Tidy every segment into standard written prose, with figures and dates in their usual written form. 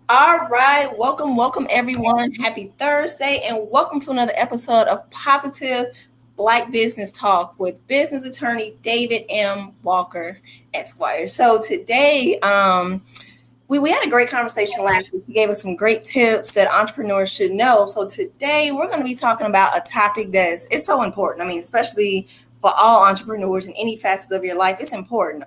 All right, welcome everyone. Happy Thursday, and welcome to another episode of Positive Black Business Talk with business attorney David M. Walker, Esquire. So today, we had a great conversation last week. He gave us some great tips that entrepreneurs should know. So today we're going to be talking about a topic it's so important. I mean, especially for all entrepreneurs in any facets of your life, it's important.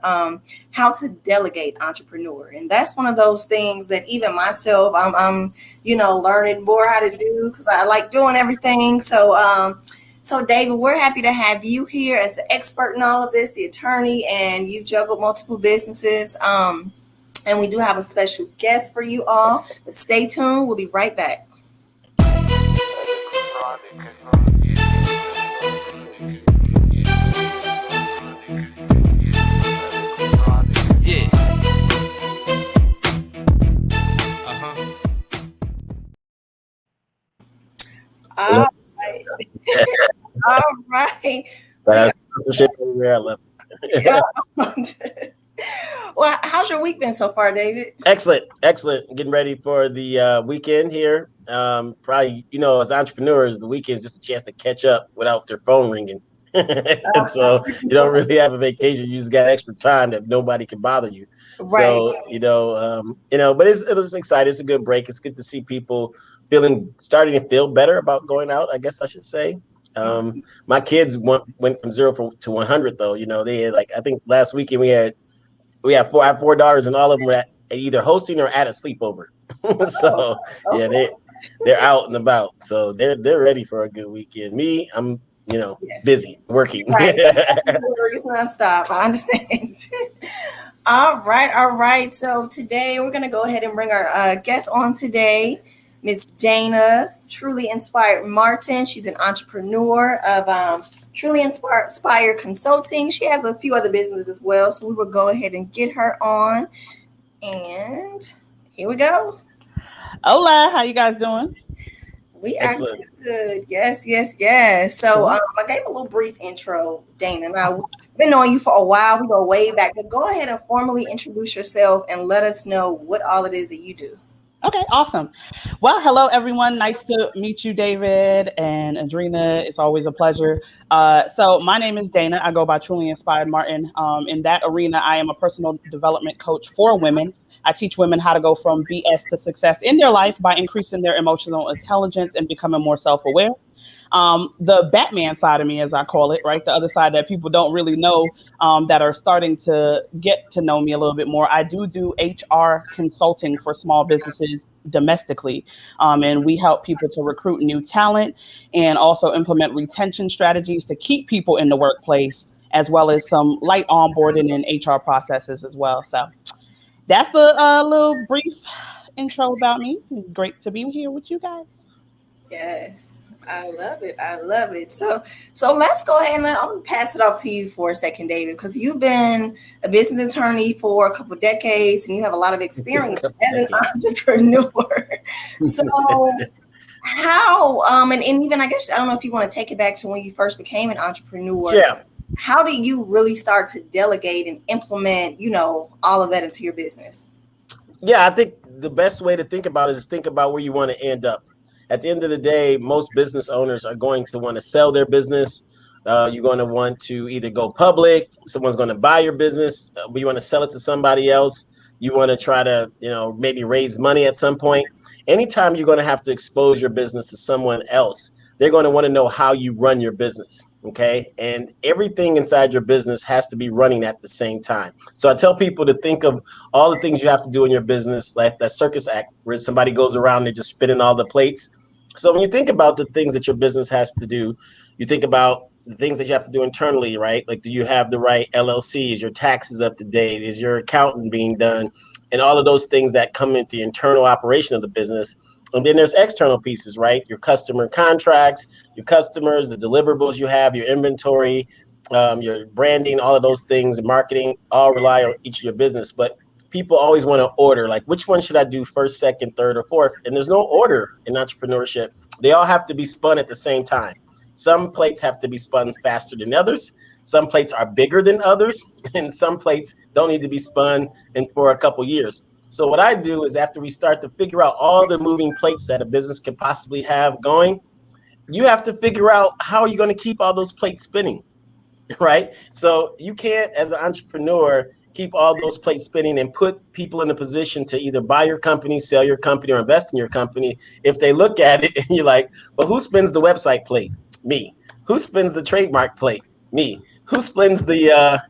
How to delegate entrepreneur, and that's one of those things that even myself, I'm learning more how to do because I like doing everything. So David, we're happy to have you here as the expert in all of this, the attorney, and you've juggled multiple businesses. And we do have a special guest for you all. But stay tuned. We'll be right back. Yeah. All right. All right. That's the shit where I left. Well, how's your week been so far, David? Excellent. Getting ready for the weekend here. Probably, as entrepreneurs, the weekend is just a chance to catch up without their phone ringing. So you don't really have a vacation. You just got extra time that nobody can bother you. Right. So, but it's exciting. It's a good break. It's good to see people starting to feel better about going out, I guess I should say. My kids went from 0 to 100 though. They had I think last weekend I have 4 daughters, and all of them were either hosting or at a sleepover. So yeah, they're out and about. So they're ready for a good weekend. Me, I'm busy working. Right. It's nonstop. I understand. All right. So today we're gonna go ahead and bring our guest on today, Miss Dana Truly Inspired Martin. She's an entrepreneur of Truly Inspired Consulting. She has a few other businesses as well. So we will go ahead and get her on. And here we go. Hola, how you guys doing? We are Excellent. Good. Yes. So I gave a little brief intro, Dana. Now, we've been knowing you for a while. We go way back. But go ahead and formally introduce yourself and let us know what all it is that you do. Okay, awesome. Well, hello, everyone. Nice to meet you, David and Adrena. It's always a pleasure. So my name is Dana. I go by Truly Inspired Martin. In that arena, I am a personal development coach for women. I teach women how to go from BS to success in their life by increasing their emotional intelligence and becoming more self-aware. The Batman side of me, as I call it, right? The other side that people don't really know, that are starting to get to know me a little bit more. I do HR consulting for small businesses domestically. And we help people to recruit new talent and also implement retention strategies to keep people in the workplace, as well as some light onboarding and HR processes as well. So that's the little brief intro about me. Great to be here with you guys. Yes. I love it. So let's go ahead and I'm going to pass it off to you for a second, David, because you've been a business attorney for a couple of decades and you have a lot of experience as an entrepreneur. So how, and even I guess, I don't know if you want to take it back to when you first became an entrepreneur. Yeah. How do you really start to delegate and implement, all of that into your business? Yeah, I think the best way to think about it is think about where you want to end up. At the end of the day, most business owners are going to want to sell their business. You're going to want to either go public, someone's going to buy your business, but you want to sell it to somebody else. You want to try to, maybe raise money at some point. Anytime you're going to have to expose your business to someone else, they're going to want to know how you run your business. Okay. And everything inside your business has to be running at the same time. So I tell people to think of all the things you have to do in your business, like that circus act where somebody goes around and just spinning all the plates. So when you think about the things that your business has to do, you think about the things that you have to do internally, right? Like, do you have the right LLC? Is your taxes up to date? Is your accounting being done? And all of those things that come into the internal operation of the business. And then there's external pieces, right? Your customer contracts, your customers, the deliverables you have, your inventory, your branding, all of those things, marketing, all rely on each of your business. But people always want to order, like, which one should I do first, second, third, or fourth? And there's no order in entrepreneurship. They all have to be spun at the same time. Some plates have to be spun faster than others. Some plates are bigger than others, and some plates don't need to be spun in for a couple years. So what I do is after we start to figure out all the moving plates that a business could possibly have going, you have to figure out how are you going to keep all those plates spinning, right? So you can't, as an entrepreneur, keep all those plates spinning and put people in a position to either buy your company, sell your company, or invest in your company. If they look at it and you're like, well, who spins the website plate? Me. Who spins the trademark plate? Me. Who spins the,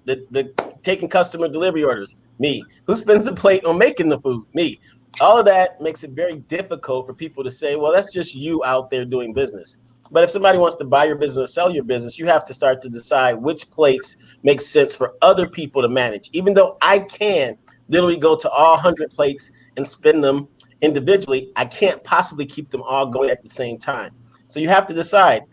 the taking customer delivery orders? Me. Who spins the plate on making the food? Me. All of that makes it very difficult for people to say, well, that's just you out there doing business. But if somebody wants to buy your business or sell your business, you have to start to decide which plates make sense for other people to manage. Even though I can literally go to all 100 plates and spin them individually, I can't possibly keep them all going at the same time. So you have to decide,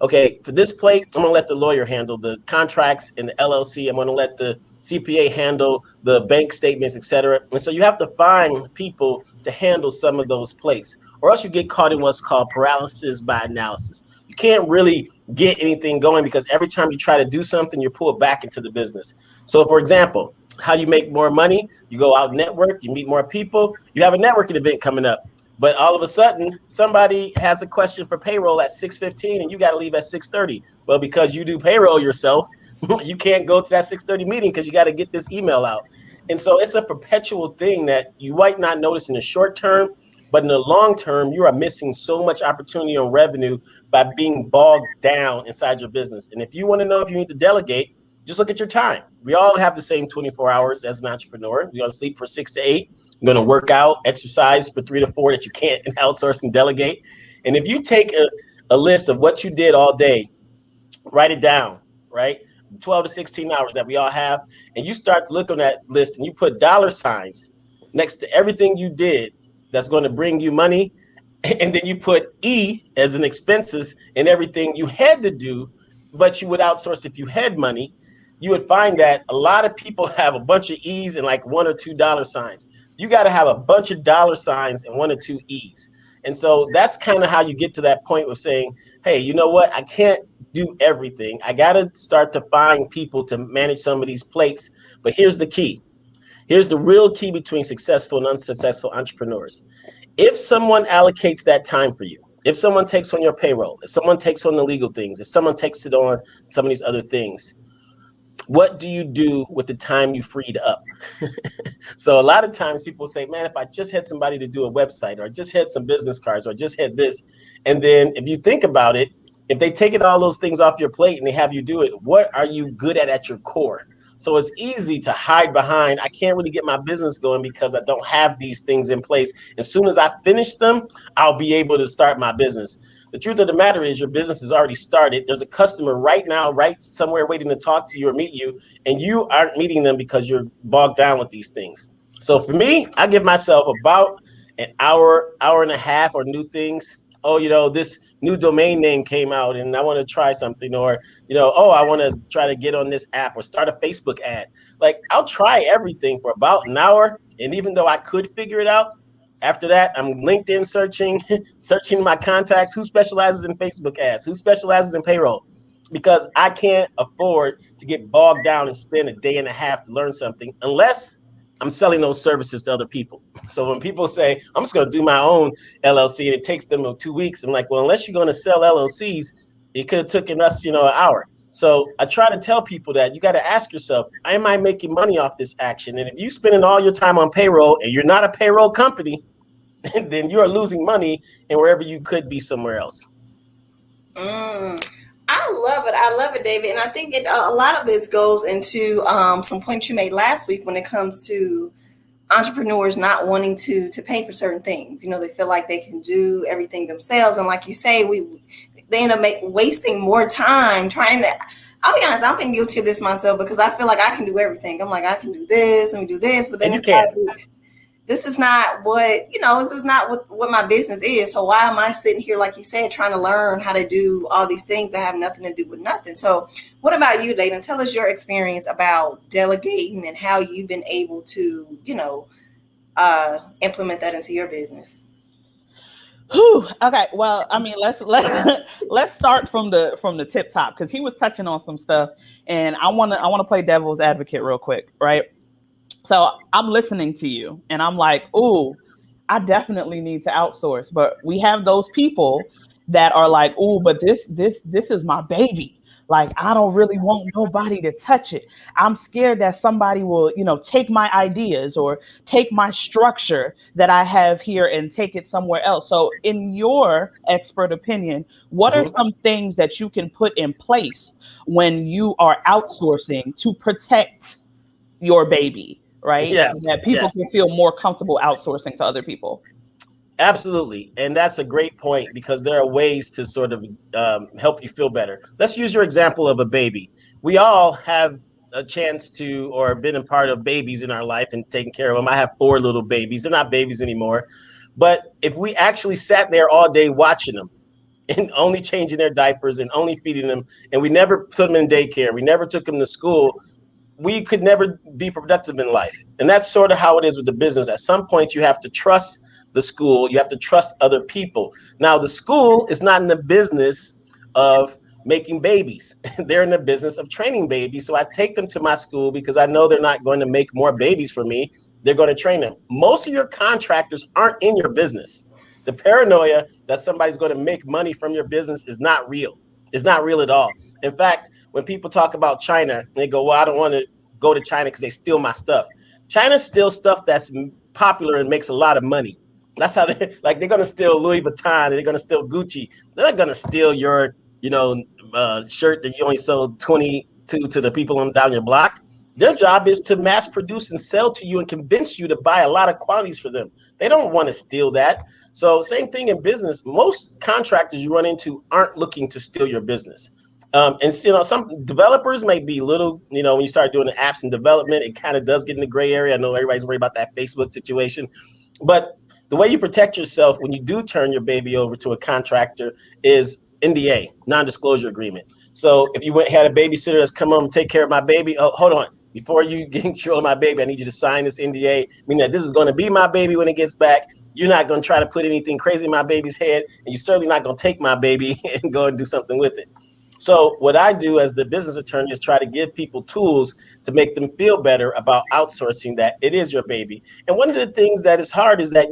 okay, for this plate, I'm going to let the lawyer handle the contracts and the LLC. I'm going to let the CPA handle the bank statements, et cetera. And so you have to find people to handle some of those plates, or else you get caught in what's called paralysis by analysis. You can't really get anything going because every time you try to do something, you're pulled back into the business. So for example, how do you make more money? You go out network, you meet more people, you have a networking event coming up. But all of a sudden, somebody has a question for payroll at 6:15 and you got to leave at 6:30. Well, because you do payroll yourself, you can't go to that 6:30 meeting because you got to get this email out. And so it's a perpetual thing that you might not notice in the short term, but in the long term, you are missing so much opportunity on revenue by being bogged down inside your business. And if you want to know if you need to delegate, just look at your time. We all have the same 24 hours as an entrepreneur. We're going to sleep for 6 to 8. You're going to work out, exercise for 3 to 4 that you can't outsource and delegate. And if you take a list of what you did all day, write it down, right? 12 to 16 hours that we all have. And you start looking at that list and you put dollar signs next to everything you did that's going to bring you money. And then you put E as an expenses and everything you had to do, but you would outsource if you had money. You would find that a lot of people have a bunch of E's and like $1 or $2 signs. You got to have a bunch of dollar signs and 1 or 2 E's. And so that's kind of how you get to that point of saying, hey, you know what? I can't do everything. I got to start to find people to manage some of these plates. But here's the key. Here's the real key between successful and unsuccessful entrepreneurs. If someone allocates that time for you, if someone takes on your payroll, if someone takes on the legal things, if someone takes it on some of these other things, what do you do with the time you freed up? So a lot of times people say, man, if I just had somebody to do a website, or I just had some business cards, or I just had this. And then if you think about it, if they take all those things off your plate and they have you do it, what are you good at your core? So it's easy to hide behind, I can't really get my business going because I don't have these things in place. As soon as I finish them, I'll be able to start my business. The truth of the matter is your business has already started. There's a customer right now, right somewhere waiting to talk to you or meet you, and you aren't meeting them because you're bogged down with these things. So for me, I give myself about an hour, hour and a half or new things. Oh, this new domain name came out and I want to try something, or, oh, I want to try to get on this app or start a Facebook ad. Like, I'll try everything for about an hour. And even though I could figure it out, after that, I'm LinkedIn searching my contacts. Who specializes in Facebook ads? Who specializes in payroll? Because I can't afford to get bogged down and spend a day and a half to learn something unless I'm selling those services to other people. So when people say, I'm just going to do my own LLC and it takes them 2 weeks, I'm like, well, unless you're going to sell LLCs, it could have taken us, an hour. So I try to tell people that you got to ask yourself, am I making money off this action? And if you're spending all your time on payroll and you're not a payroll company, then you are losing money and wherever you could be somewhere else. I love it. I love it, David. And I think a lot of this goes into some points you made last week when it comes to entrepreneurs not wanting to pay for certain things. They feel like they can do everything themselves. And like you say, they end up wasting more time trying to. I'll be honest, I've been guilty of this myself because I feel like I can do everything. I'm like, I can do this, let me do this, but then and you can't. This is not this is not what my business is. So why am I sitting here, like you said, trying to learn how to do all these things that have nothing to do with nothing? So what about you, Dayton? Tell us your experience about delegating and how you've been able to, implement that into your business. Whew. Okay. Well, I mean, let's start from the tip top, because he was touching on some stuff, and I wanna play devil's advocate real quick, right? So I'm listening to you and I'm like, ooh, I definitely need to outsource. But we have those people that are like, ooh, but this is my baby. Like, I don't really want nobody to touch it. I'm scared that somebody will, take my ideas or take my structure that I have here and take it somewhere else. So in your expert opinion, what are Mhm. some things that you can put in place when you are outsourcing to protect your baby, right? So Yes, that people yes. can feel more comfortable outsourcing to other people. Absolutely. And that's a great point because there are ways to sort of help you feel better. Let's use your example of a baby. We all have a chance to or been a part of babies in our life and taking care of them. I have 4 little babies. They're not babies anymore. But if we actually sat there all day watching them and only changing their diapers and only feeding them, and we never put them in daycare, we never took them to school, we could never be productive in life. And that's sort of how it is with the business. At some point, you have to trust the school, you have to trust other people. Now, the school is not in the business of making babies, they're in the business of training babies. So I take them to my school because I know they're not going to make more babies for me. They're going to train them. Most of your contractors aren't in your business. The paranoia that somebody's going to make money from your business is not real. It's not real at all. In fact, when people talk about China, they go, well, I don't want to go to China because they steal my stuff. China steals stuff that's popular and makes a lot of money. That's how they like. They're gonna steal Louis Vuitton. They're gonna steal Gucci. They're not gonna steal your, shirt that you only sold 22 to the people on down your block. Their job is to mass produce and sell to you and convince you to buy a lot of quantities for them. They don't want to steal that. So same thing in business. Most contractors you run into aren't looking to steal your business. And some developers may be little, when you start doing the apps and development, it kind of does get in the gray area. I know everybody's worried about that Facebook situation, but the way you protect yourself when you do turn your baby over to a contractor is NDA, non-disclosure agreement. So if you had a babysitter that's come home and take care of my baby, oh, hold on. Before you get control of my baby, I need you to sign this NDA, meaning that this is going to be my baby when it gets back. You're not going to try to put anything crazy in my baby's head, and you're certainly not going to take my baby and go and do something with it. So what I do as the business attorney is try to give people tools to make them feel better about outsourcing that it is your baby. And one of the things that is hard is that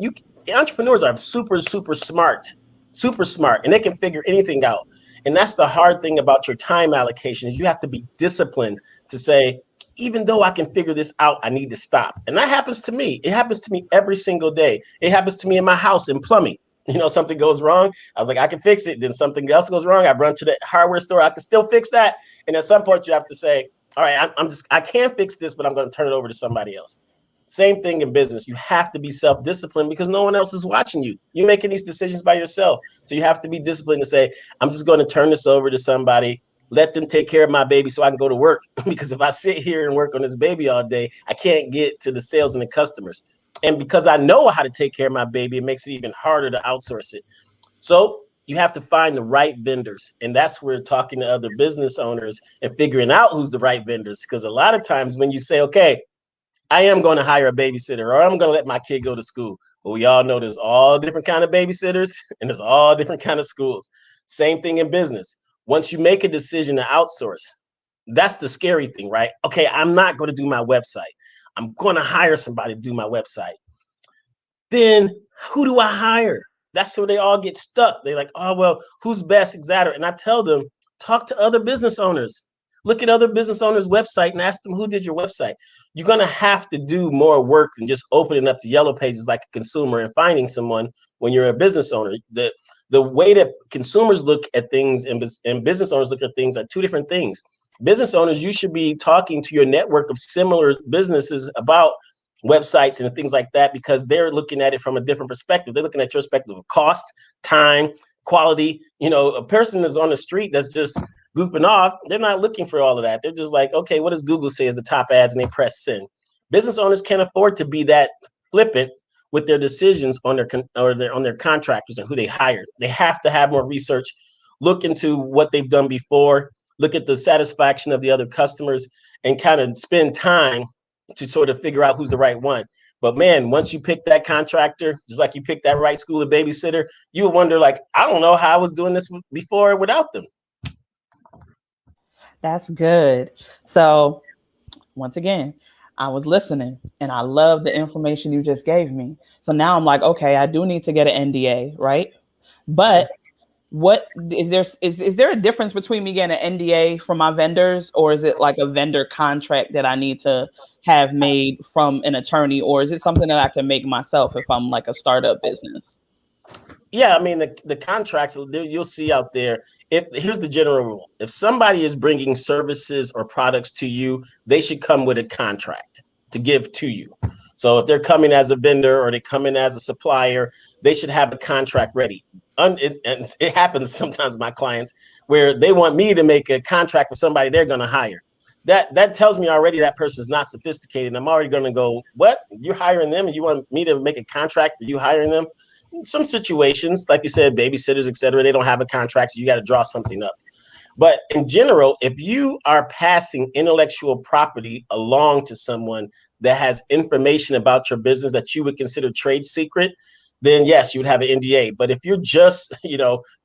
entrepreneurs are super smart, and they can figure anything out. And that's the hard thing about your time allocation is you have to be disciplined to say, even though I can figure this out, I need to stop. And that happens to me. It happens to me every single day. It happens to me in my house in plumbing. Something goes wrong. I was like, I can fix it. Then something else goes wrong. I run to the hardware store. I can still fix that. And at some point, you have to say, all right, I can't fix this, but I'm going to turn it over to somebody else. Same thing in business. You have to be self-disciplined because no one else is watching you. You're making these decisions by yourself. So you have to be disciplined to say, I'm just going to turn this over to somebody, let them take care of my baby so I can go to work. Because if I sit here and work on this baby all day, I can't get to the sales and the customers. And because I know how to take care of my baby, it makes it even harder to outsource it. So you have to find the right vendors. And that's where talking to other business owners and figuring out who's the right vendors. Because a lot of times when you say, okay, I am going to hire a babysitter or I'm going to let my kid go to school. But we all know there's all different kind of babysitters and there's all different kind of schools. Same thing in business. Once you make a decision to outsource, that's the scary thing, right? Okay, I'm not going to do my website. I'm going to hire somebody to do my website. Then who do I hire? That's where they all get stuck. They're like, oh, well, who's best, etc. And I tell them, talk to other business owners. Look at other business owners' website and ask them who did your website. You're going to have to do more work than just opening up the yellow pages like a consumer and finding someone when you're a business owner. The way that consumers look at things and business owners look at things are two different things. Business owners, you should be talking to your network of similar businesses about websites and things like that because they're looking at it from a different perspective. They're looking at your perspective of cost, time, quality. A person that's on the street that's just goofing off, they're not looking for all of that. They're just like, okay, what does Google say is the top ads, and they press send. Business owners can't afford to be that flippant with their decisions on their contractors and who they hired. They have to have more research, look into what they've done before, look at the satisfaction of the other customers, and kind of spend time to sort of figure out who's the right one. But man, once you pick that contractor, just like you pick that right school of babysitter, you would wonder, like, I don't know how I was doing this before without them. That's good. So once again, I was listening and I love the information you just gave me. So now I'm like, okay, I do need to get an NDA, right? But what is there a difference between me getting an NDA from my vendors, or is it like a vendor contract that I need to have made from an attorney, or is it something that I can make myself if I'm like a startup business? Yeah, I mean the contracts you'll see out there. If here's the general rule: if somebody is bringing services or products to you, they should come with a contract to give to you. So if they're coming as a vendor or they come in as a supplier, they should have a contract ready. And it happens sometimes with my clients where they want me to make a contract with somebody they're going to hire. That tells me already that person's not sophisticated. I'm already going to go, what? You're hiring them and you want me to make a contract for you hiring them? In some situations, like you said, babysitters, et cetera, they don't have a contract, so you got to draw something up. But in general, if you are passing intellectual property along to someone that has information about your business that you would consider trade secret, then yes, you would have an NDA. But if you're just,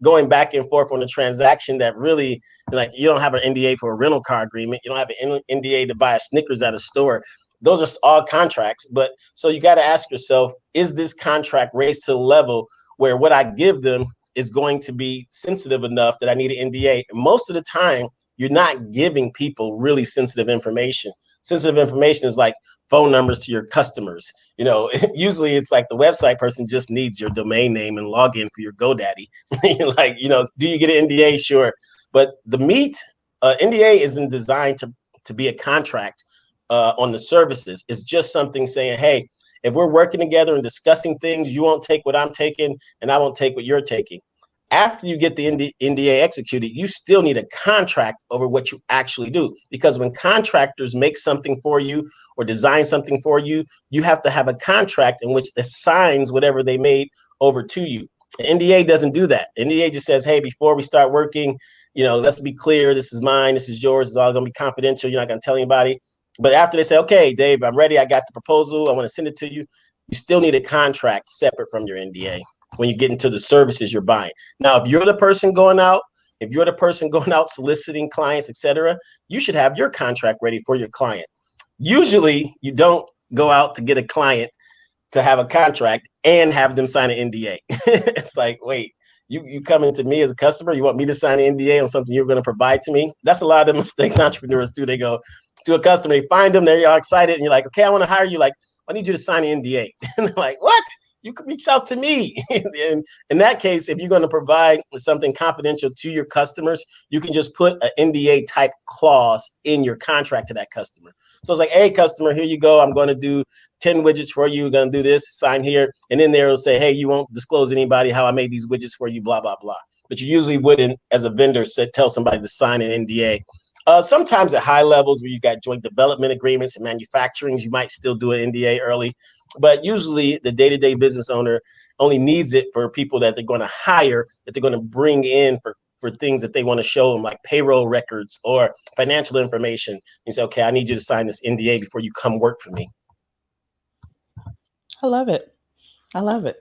going back and forth on a transaction that really, like, you don't have an NDA for a rental car agreement, you don't have an NDA to buy a Snickers at a store. Those are all contracts. But so you got to ask yourself, is this contract raised to the level where what I give them is going to be sensitive enough that I need an NDA? Most of the time, you're not giving people really sensitive information. Sensitive information is like phone numbers to your customers. Usually it's like the website person just needs your domain name and login for your GoDaddy. Like, do you get an NDA? Sure. But the meat, NDA isn't designed to be a contract on the services. It's just something saying, hey, if we're working together and discussing things, you won't take what I'm taking and I won't take what you're taking. After you get the NDA executed, you still need a contract over what you actually do. Because when contractors make something for you or design something for you, you have to have a contract in which assigns whatever they made over to you. The NDA doesn't do that. NDA just says, hey, before we start working, let's be clear. This is mine. This is yours. It's all going to be confidential. You're not going to tell anybody. But after they say, okay, Dave, I'm ready. I got the proposal. I want to send it to you. You still need a contract separate from your NDA when you get into the services you're buying. Now, if you're the person going out soliciting clients, etc., you should have your contract ready for your client. Usually, you don't go out to get a client to have a contract and have them sign an NDA. It's like, wait, you coming to me as a customer, you want me to sign an NDA on something you're going to provide to me? That's a lot of the mistakes entrepreneurs do. They go to a customer, they find them, they're all excited, and you're like, okay, I want to hire you. Like, I need you to sign an NDA. And they're like, what? You can reach out to me. And in that case, if you're going to provide something confidential to your customers, you can just put an NDA type clause in your contract to that customer. So it's like, hey, customer, here you go. I'm going to do 10 widgets for you. You're going to do this, sign here. And then there will say, hey, you won't disclose anybody how I made these widgets for you, blah, blah, blah. But you usually wouldn't, as a vendor, tell somebody to sign an NDA. Sometimes at high levels where you got joint development agreements and manufacturing, you might still do an NDA early. But usually the day-to-day business owner only needs it for people that they're going to hire, that they're going to bring in for things that they want to show them, like payroll records or financial information. You say, okay, I need you to sign this NDA before you come work for me. I love it. I love it.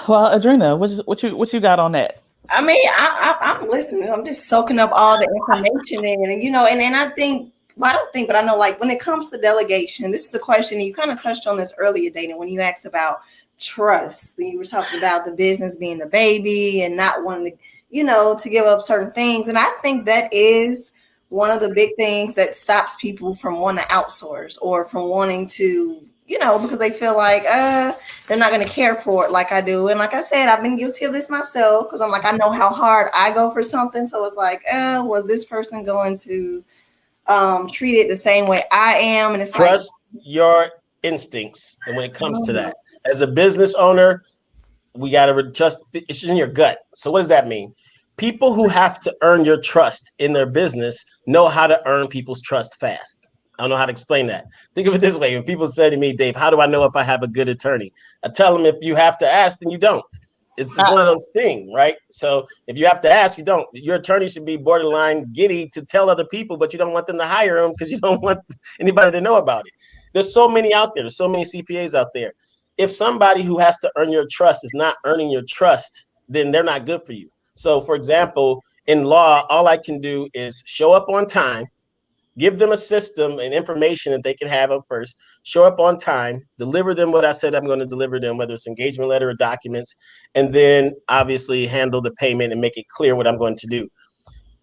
Well, Adrina, what you got on that? I mean, I'm listening. I'm just soaking up all the information in, and I think, well, I don't think, but I know, like, when it comes to delegation, this is a question, and you kind of touched on this earlier, Dana, when you asked about trust. You were talking about the business being the baby and not wanting to, to give up certain things. And I think that is one of the big things that stops people from wanting to outsource or from wanting to, because they feel like they're not going to care for it like I do. And like I said, I've been guilty of this myself because I'm like, I know how hard I go for something. So it's like, was this person going to treat it the same way I am? And it's trust your instincts. And when it comes to that, as a business owner, we got to trust. It's in your gut. So what does that mean? People who have to earn your trust in their business know how to earn people's trust fast. I don't know how to explain that. Think of it this way. When people say to me, Dave, how do I know if I have a good attorney? I tell them, if you have to ask, then you don't. It's just one of those things, right? So if you have to ask, you don't. Your attorney should be borderline giddy to tell other people, but you don't want them to hire them because you don't want anybody to know about it. There's so many out there. There's so many CPAs out there. If somebody who has to earn your trust is not earning your trust, then they're not good for you. So, for example, in law, all I can do is show up on time, give them a system and information that they can have up first, show up on time, deliver them what I said I'm going to deliver them, whether it's engagement letter or documents, and then obviously handle the payment and make it clear what I'm going to do.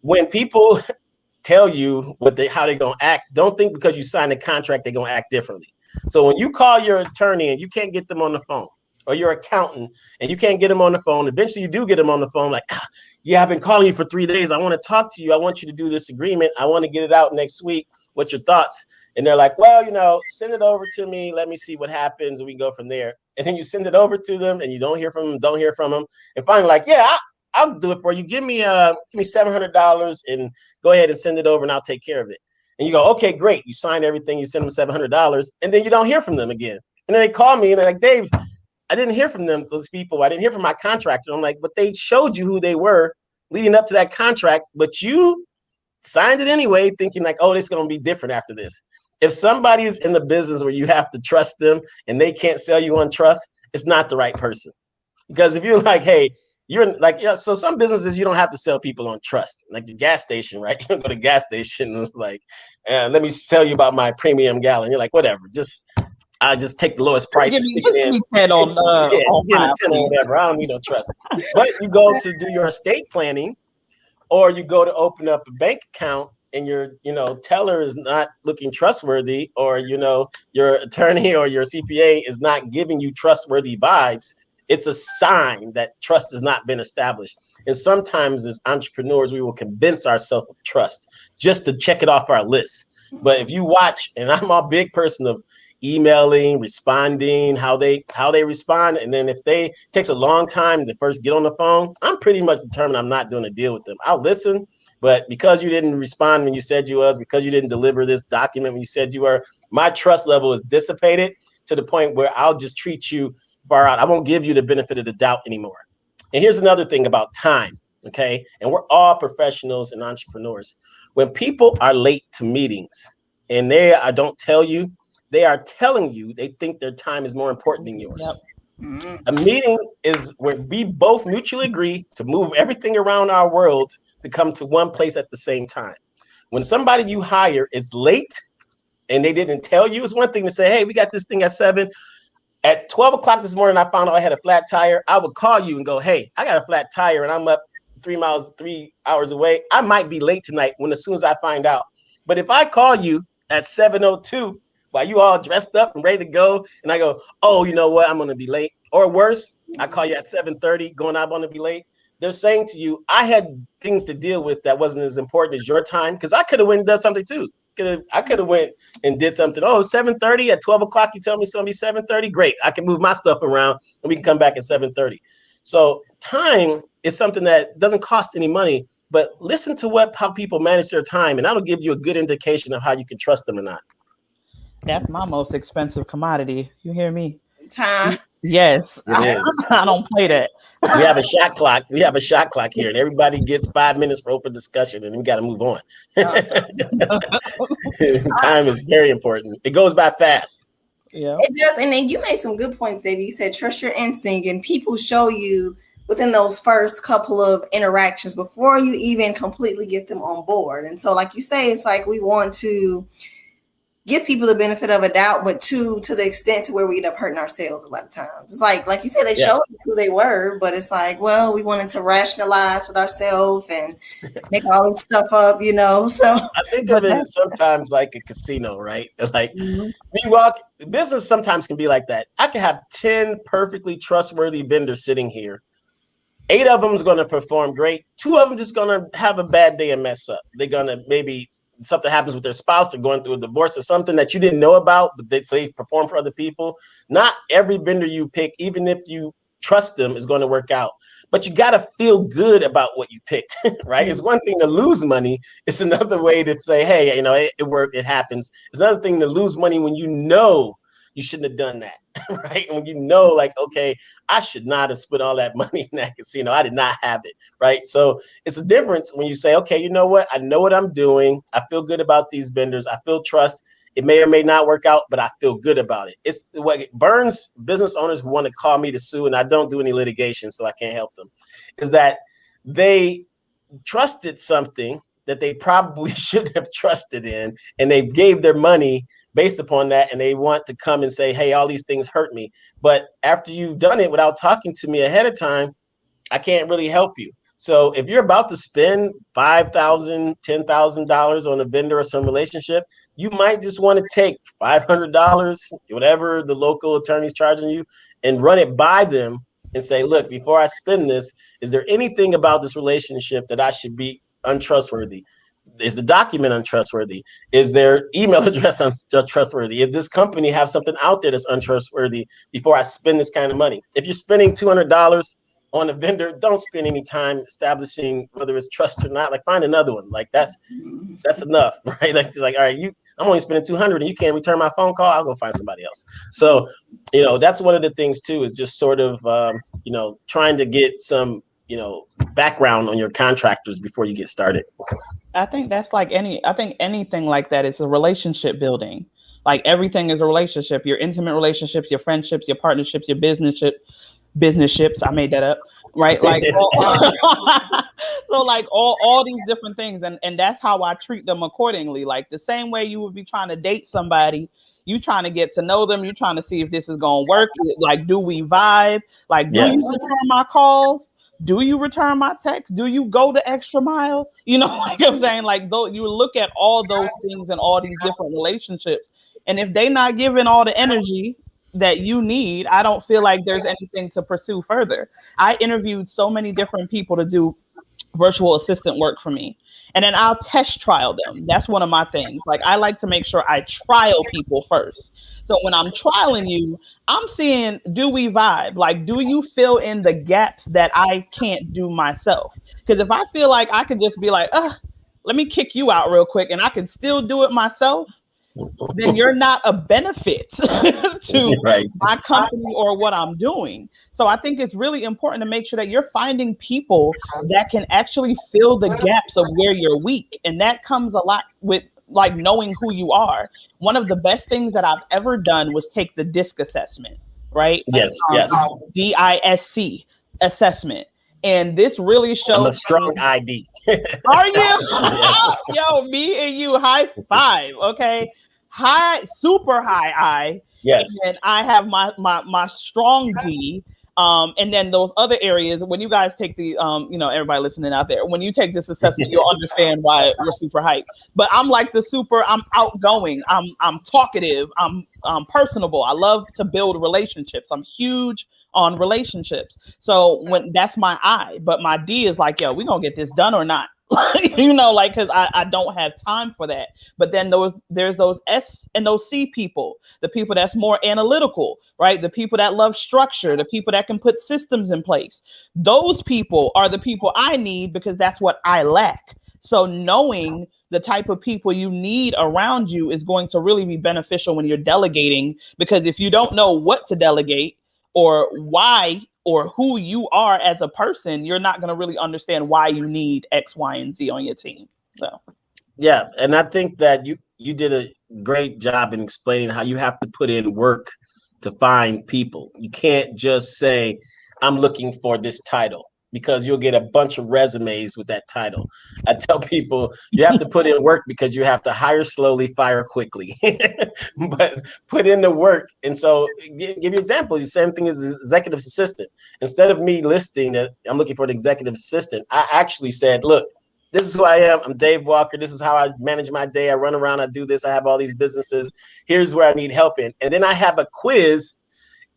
When people tell you how they're going to act, don't think because you signed a contract, they're going to act differently. So when you call your attorney and you can't get them on the phone, or your accountant and you can't get them on the phone, eventually you do get them on the phone, like, yeah, I've been calling you for 3 days. I want to talk to you. I want you to do this agreement. I want to get it out next week. What's your thoughts? And they're like, well, send it over to me. Let me see what happens. And we can go from there. And then you send it over to them and you don't hear from them, And finally, like, yeah, I'll do it for you. Give me $700 and go ahead and send it over and I'll take care of it. And you go, okay, great. You sign everything. You send them $700 and then you don't hear from them again. And then they call me and they're like, Dave, I didn't hear from those people. I didn't hear from my contractor. I'm like, but they showed you who they were leading up to that contract, but you signed it anyway, thinking like, oh, this is going to be different after this. If somebody is in the business where you have to trust them and they can't sell you on trust, it's not the right person. Because if you're like, hey, you're like, yeah, so some businesses you don't have to sell people on trust, like the gas station, right? You don't go to the gas station and it's like, let me tell you about my premium gallon. You're like, whatever, I just take the lowest price and stick it in. Give me 10 on, yeah, on give me 10 or whatever. I don't need no trust. But you go to do your estate planning, or you go to open up a bank account and your teller is not looking trustworthy, or your attorney or your CPA is not giving you trustworthy vibes. It's a sign that trust has not been established. And sometimes as entrepreneurs, we will convince ourselves of trust just to check it off our list. But if you watch, and I'm a big person of emailing, responding, how they respond, and then if they takes a long time to first get on the phone, I'm pretty much determined I'm not doing a deal with them. I'll listen, but because you didn't respond when you said you was, because you didn't deliver this document when you said you were, my trust level is dissipated to the point where I'll just treat you far out. I won't give you the benefit of the doubt anymore. And here's another thing about time, okay? And we're all professionals and entrepreneurs. When people are late to meetings and I don't tell you, they are telling you they think their time is more important than yours. Yep. A meeting is where we both mutually agree to move everything around our world to come to one place at the same time. When somebody you hire is late and they didn't tell you, it's one thing to say, hey, we got this thing at 7. At 12 o'clock this morning, I found out I had a flat tire. I would call you and go, hey, I got a flat tire and I'm up 3 hours away. I might be late tonight as soon as I find out. But if I call you at 7:02, while you all dressed up and ready to go, and I go, oh, you know what, I'm going to be late. Or worse, I call you at 7:30 going, I'm going to be late. They're saying to you, I had things to deal with that wasn't as important as your time, because I could have went and done something too. I could have went and did something. Oh, 7:30 at 12 o'clock, you tell me it's going to be 7:30? Great. I can move my stuff around and we can come back at 7:30. So time is something that doesn't cost any money, but listen to how people manage their time, and that'll give you a good indication of how you can trust them or not. That's my most expensive commodity. You hear me? Time. Yes. I don't play that. We have a shot clock. Here, and everybody gets 5 minutes for open discussion, and we got to move on. Time is very important. It goes by fast. Yeah, it does. And then you made some good points, David. You said trust your instinct, and people show you within those first couple of interactions before you even completely get them on board. And so, like you say, it's like we want to give people the benefit of a doubt, but to the extent to where we end up hurting ourselves a lot of times. It's like you said, they showed who they were, but it's like, well, we wanted to rationalize with ourselves and make all this stuff up, So I think of it sometimes like a casino, right? Like business sometimes can be like that. I can have 10 perfectly trustworthy vendors sitting here. 8 of them is going to perform great. 2 of them just going to have a bad day and mess up. They're going to maybe something happens with their spouse, they're going through a divorce or something that you didn't know about, but they perform for other people. Not every vendor you pick, even if you trust them, is going to work out. But you got to feel good about what you picked, right? It's one thing to lose money. It's another way to say, hey, it worked, it happens. It's another thing to lose money when you know you shouldn't have done that, right? When okay, I should not have spent all that money in that casino. I did not have it, right? So it's a difference when you say, okay, you know what? I know what I'm doing. I feel good about these vendors. I feel trust. It may or may not work out, but I feel good about it. It's what burns business owners who want to call me to sue, and I don't do any litigation, so I can't help them, is that they trusted something that they probably shouldn't have trusted in, and they gave their money based upon that, and they want to come and say, hey, all these things hurt me. But after you've done it without talking to me ahead of time, I can't really help you. So if you're about to spend $5,000, $10,000 on a vendor or some relationship, you might just want to take $500, whatever the local attorney's charging you, and run it by them and say, look, before I spend this, is there anything about this relationship that I should be untrustworthy? Is the document untrustworthy? Is their email address untrustworthy? Is this company have something out there that's untrustworthy before I spend this kind of money? If you're spending $200 on a vendor, don't spend any time establishing whether it's trust or not. Like, find another one. Like, that's enough, right? Like all right, I'm only spending $200 and you can't return my phone call. I'll go find somebody else. So, that's one of the things too, is just sort of, trying to get some, background on your contractors before you get started. I think that's like anything like that is a relationship building. Like, everything is a relationship. Your intimate relationships, your friendships, your partnerships, your business ships. I made that up, right? Like, so like all these different things, and that's how I treat them accordingly. Like, the same way you would be trying to date somebody, you trying to get to know them, you trying to see if this is gonna work. Like, do we vibe? Like, do you return my calls? Do you return my text? Do you go the extra mile? Like I'm saying, like, though, you look at all those things and all these different relationships, and if they not giving all the energy that you need, I don't feel like there's anything to pursue further. I interviewed so many different people to do virtual assistant work for me, and then I'll test trial them. That's one of my things. Like, I like to make sure I trial people first. So when I'm trialing you, I'm seeing, do we vibe? Like, do you fill in the gaps that I can't do myself? Because if I feel like I could just be like, let me kick you out real quick and I can still do it myself, then you're not a benefit to my company or what I'm doing. So I think it's really important to make sure that you're finding people that can actually fill the gaps of where you're weak. And that comes a lot with like knowing who you are. One of the best things that I've ever done was take the DISC assessment, right? Yes. DISC assessment. And this really shows I'm a strong ID. Are you? Yo, me and you, high five. Okay. Super high I. Yes. And I have my strong D. And then those other areas, when you guys take the, everybody listening out there, when you take this assessment, you'll understand why we're super hyped. But I'm like I'm outgoing. I'm talkative. I'm personable. I love to build relationships. I'm huge on relationships. So when that's my I, but my D is like, yo, we gonna get this done or not. Because I don't have time for that. But then there's those S and those C people, the people that's more analytical, right? The people that love structure, the people that can put systems in place. Those people are the people I need because that's what I lack. So knowing the type of people you need around you is going to really be beneficial when you're delegating, because if you don't know what to delegate or why or who you are as a person, you're not going to really understand why you need X, Y, and Z on your team. So, yeah. And I think that you did a great job in explaining how you have to put in work to find people. You can't just say, I'm looking for this title, because you'll get a bunch of resumes with that title. I tell people you have to put in work because you have to hire slowly, fire quickly, but put in the work. And so give you an example, the same thing as executive assistant. Instead of me listing that I'm looking for an executive assistant, I actually said, look, this is who I am. I'm Dave Walker. This is how I manage my day. I run around, I do this. I have all these businesses. Here's where I need help in. And then I have a quiz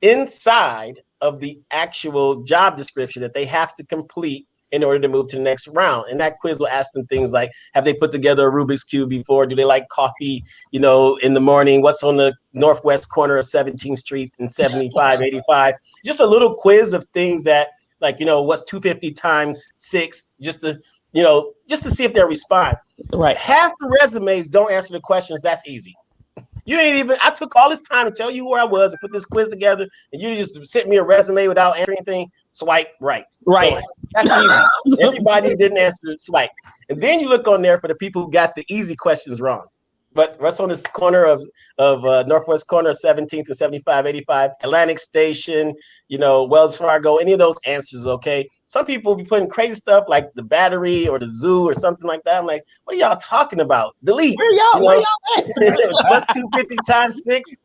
inside of the actual job description that they have to complete in order to move to the next round. And that quiz will ask them things like, have they put together a Rubik's Cube before? Do they like coffee, in the morning? What's on the northwest corner of 17th Street and 7585? Just a little quiz of things that, like, what's 250 times 6, just to see if they respond. Right. Half the resumes don't answer the questions. That's easy. I took all this time to tell you who I was and put this quiz together, and you just sent me a resume without answering anything. Swipe right. Right. So that's easy. Everybody who didn't answer, swipe. And then you look on there for the people who got the easy questions wrong. but what's on this corner of northwest corner of 17th and 7585, Atlantic Station, Wells Fargo, any of those answers, okay? Some people be putting crazy stuff like the Battery or the Zoo or something like that. I'm like, what are y'all talking about? Delete. Where y'all at? Plus 250 times 6.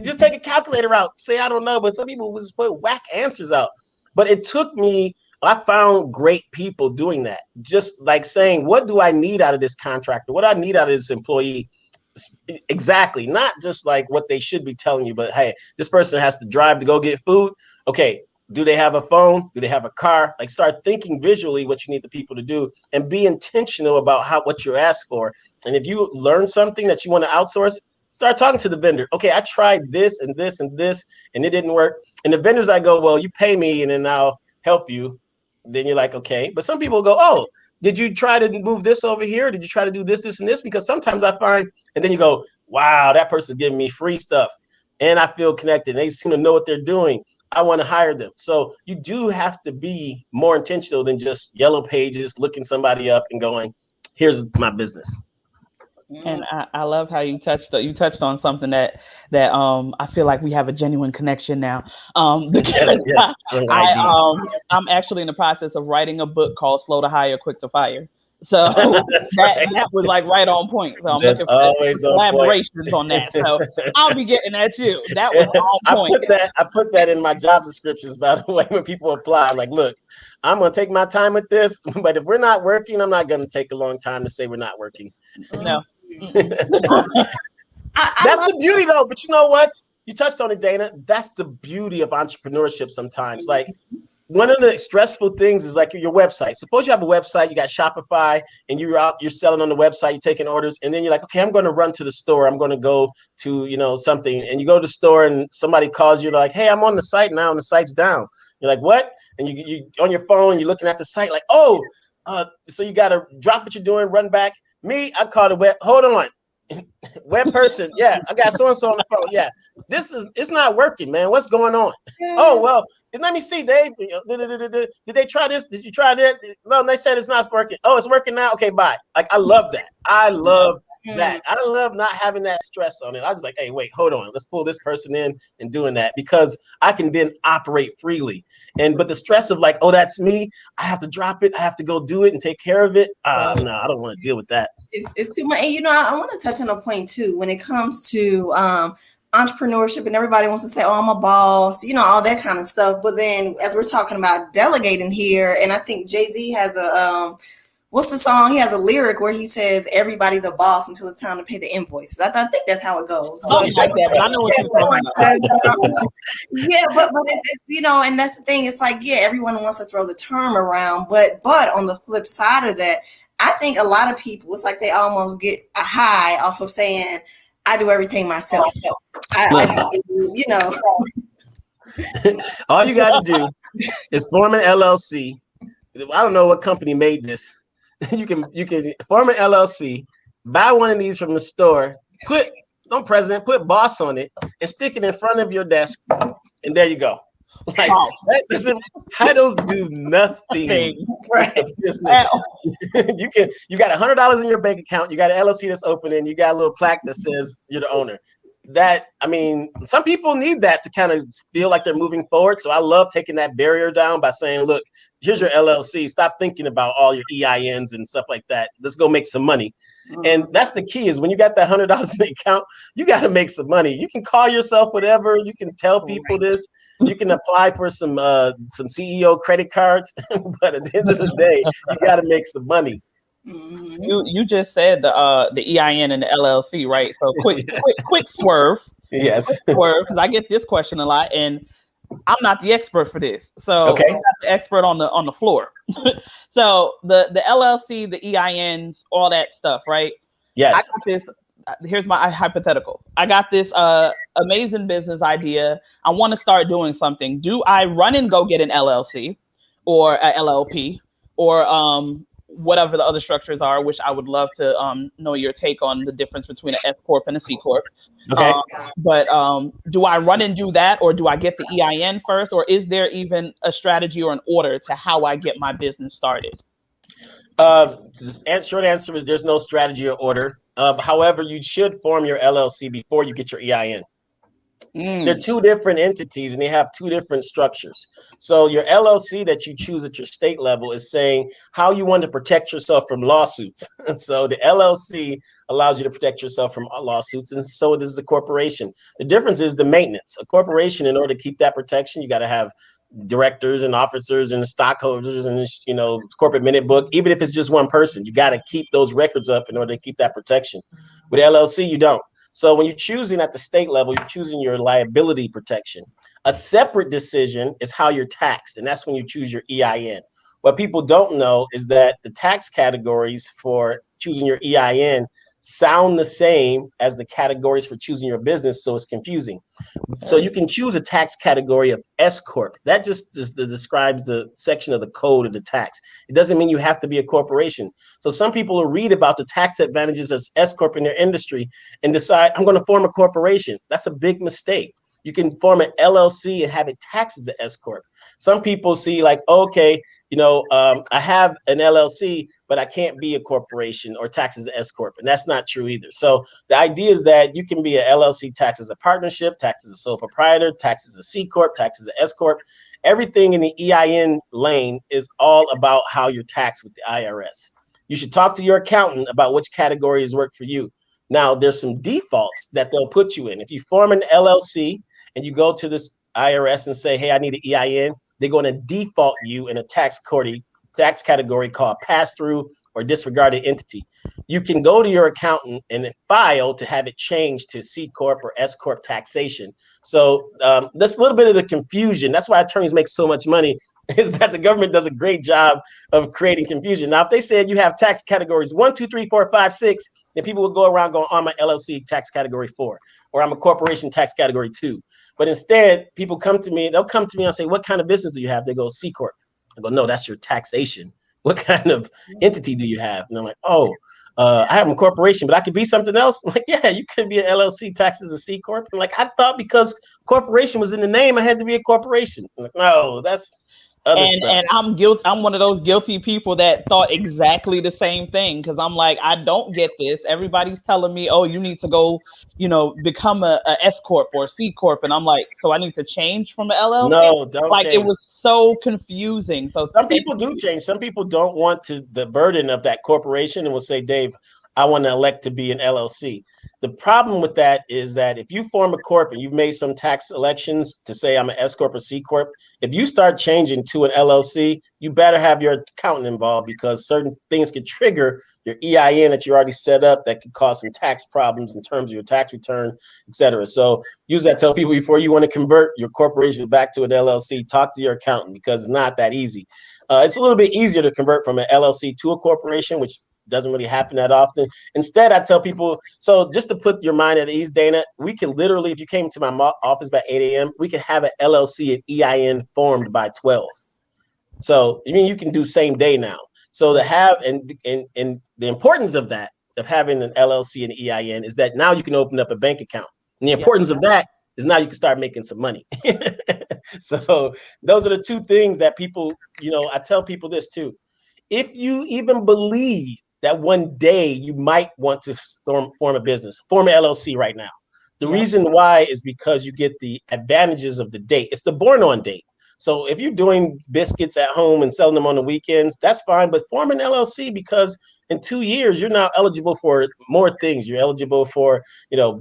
Just take a calculator out. Say, I don't know, but some people just put whack answers out. But it took me, I found great people doing that. Just like saying, what do I need out of this contractor? What do I need out of this employee? Exactly. Not just like what they should be telling you, but hey, this person has to drive to go get food. Okay. Do they have a phone? Do they have a car? Like, start thinking visually what you need the people to do and be intentional about what you're asked for. And if you learn something that you want to outsource, start talking to the vendor. Okay, I tried this and this and this, and it didn't work. And the vendors, I go, well, you pay me and then I'll help you. Then you're like, okay. But some people go, oh, did you try to move this over here? Did you try to do this, this, and this? Because sometimes I find, and then you go, wow, that person's giving me free stuff. And I feel connected. They seem to know what they're doing. I want to hire them. So you do have to be more intentional than just yellow pages, looking somebody up and going, here's my business. And I love how you touched on something that I feel like we have a genuine connection now. Because yes. I'm actually in the process of writing a book called Slow to Hire, Quick to Fire. So that was like right on point. So I'm looking for collaborations on that. So I'll be getting at you. That was on point. I put that in my job descriptions, by the way, when people apply. I'm like, look, I'm going to take my time with this, but if we're not working, I'm not going to take a long time to say we're not working. No. That's the beauty, though. But you know what? You touched on it, Dana. That's the beauty of entrepreneurship sometimes. Like, one of the stressful things is like your website. Suppose you have a website, you got Shopify, and you're selling on the website, you're taking orders, and then you're like, okay, I'm going to run to the store. I'm going to go to, something. And you go to the store and somebody calls you like, hey, I'm on the site now and the site's down. You're like, what? And you on your phone, you're looking at the site like, oh, so you got to drop what you're doing, run back. Me, I called a web. Hold on. Web person. Yeah, I got so-and-so on the phone. Yeah, it's not working, man. What's going on? Oh, well, let me see, Dave. Did they try this? Did you try that? No, they said it's not working. Oh, it's working now. Okay, bye. Like, I love that. I love that. I love not having that stress on it. I was like, hey, wait, hold on. Let's pull this person in and doing that because I can then operate freely. But the stress of like, oh, that's me. I have to drop it. I have to go do it and take care of it. No, I don't want to deal with that. It's too much. And, I want to touch on a point too, when it comes to entrepreneurship, and everybody wants to say, oh, I'm a boss, all that kind of stuff. But then as we're talking about delegating here, and I think Jay-Z has a, what's the song? He has a lyric where he says, everybody's a boss until it's time to pay the invoices. I think that's how it goes. Like that, but I know what you're talking about. Yeah, but it's, and that's the thing. It's like, yeah, everyone wants to throw the term around, but on the flip side of that, I think a lot of people, it's like they almost get a high off of saying, I do everything myself. All you got to do is form an LLC. I don't know what company made this. You can form an LLC, buy one of these from the store, put boss on it, and stick it in front of your desk, and there you go. Like, titles do nothing. Right. Business. You got $100 in your bank account. You got an LLC that's open, and you got a little plaque that says you're the owner. Some people need that to kind of feel like they're moving forward. So I love taking that barrier down by saying, look, here's your LLC. Stop thinking about all your EINs and stuff like that. Let's go make some money. And that's the key, is when you got that $100 in the account, you got to make some money. You can call yourself whatever. You can tell people this. You can apply for some CEO credit cards. But at the end of the day, you got to make some money. You just said the EIN and the LLC, right? So quick swerve. Yes. Quick swerve, because I get this question a lot, and I'm not the expert for this. So I'm not the expert on the floor. So the LLC, the EINs, all that stuff, right? Yes. I got this. Here's my hypothetical. I got this amazing business idea. I want to start doing something. Do I run and go get an LLC or a LLP or whatever the other structures are, which I would love to know your take on the difference between an SCorp and a CCorp. Okay. But do I run and do that, or do I get the EIN first, or is there even a strategy or an order to how I get my business started? Short answer is there's no strategy or order. However, you should form your LLC before you get your EIN. They're two different entities and they have two different structures. So your LLC that you choose at your state level is saying how you want to protect yourself from lawsuits. And so the LLC allows you to protect yourself from lawsuits, and so does the corporation. The difference is the maintenance. A corporation, in order to keep that protection, you got to have directors and officers and stockholders and corporate minute book. Even if it's just one person, you got to keep those records up in order to keep that protection. With LLC, you don't. So when you're choosing at the state level, you're choosing your liability protection. A separate decision is how you're taxed, and that's when you choose your EIN. What people don't know is that the tax categories for choosing your EIN sound the same as the categories for choosing your business, so it's confusing. So you can choose a tax category of SCorp. That just describes the section of the code of the tax. It doesn't mean you have to be a corporation. So some people will read about the tax advantages of SCorp in their industry and decide, I'm going to form a corporation. That's a big mistake. You can form an LLC and have it taxed as an SCorp. Some people see like, okay, I have an LLC, but I can't be a corporation or tax as an S-corp, and that's not true either. So the idea is that you can be an LLC tax as a partnership, tax as a sole proprietor, tax as a C-corp, tax as an S-corp. Everything in the EIN lane is all about how you're taxed with the IRS. You should talk to your accountant about which categories work for you. Now, there's some defaults that they'll put you in. If you form an LLC and you go to this IRS and say, hey, I need an EIN, they're going to default you in a tax category called pass-through or disregarded entity. You can go to your accountant and file to have it changed to C-corp or S-corp taxation. So that's a little bit of the confusion. That's why attorneys make so much money, is that the government does a great job of creating confusion. Now, if they said you have tax categories 1, 2, 3, 4, 5, 6, then people would go around going, I'm an LLC tax category 4, or I'm a corporation tax category 2. But instead, people come to me, they'll come to me and say, what kind of business do you have? They go, C-corp. I go, no, that's your taxation. What kind of entity do you have? And I'm like, I have a corporation, but I could be something else. I'm like, yeah, you could be an LLC taxed as a C-corp. I'm like, I thought because corporation was in the name, I had to be a corporation. I'm like, no, that's other stuff. And I'm one of those guilty people that thought exactly the same thing, because I'm like, I don't get this. Everybody's telling me, oh, you need to go, become a S corp or C corp, and I'm like, so I need to change from an LLC. No, don't change. It was so confusing. So some people do change. Some people don't want the burden of that corporation and will say, Dave, I want to elect to be an LLC. The problem with that is that if you form a corp and you've made some tax elections to say I'm an S corp or C corp, if you start changing to an LLC, you better have your accountant involved, because certain things could trigger your EIN that you already set up that could cause some tax problems in terms of your tax return, et cetera. So use that. Tell people before you want to convert your corporation back to an LLC, talk to your accountant, because it's not that easy. It's a little bit easier to convert from an LLC to a corporation, which doesn't really happen that often. Instead, I tell people, so just to put your mind at ease, Dana, we can literally, if you came to my office by 8 a.m., we can have an LLC and EIN formed by 12. So, you can do same day now. So to have, and the importance of that, of having an LLC and EIN, is that now you can open up a bank account. And the importance of that is now you can start making some money. So those are the two things that people, I tell people this too. If you even believe that one day you might want to form a business, form an LLC right now. The reason why is because you get the advantages of the date. It's the born on date. So if you're doing biscuits at home and selling them on the weekends, that's fine. But form an LLC, because in 2 years, you're now eligible for more things. You're eligible for,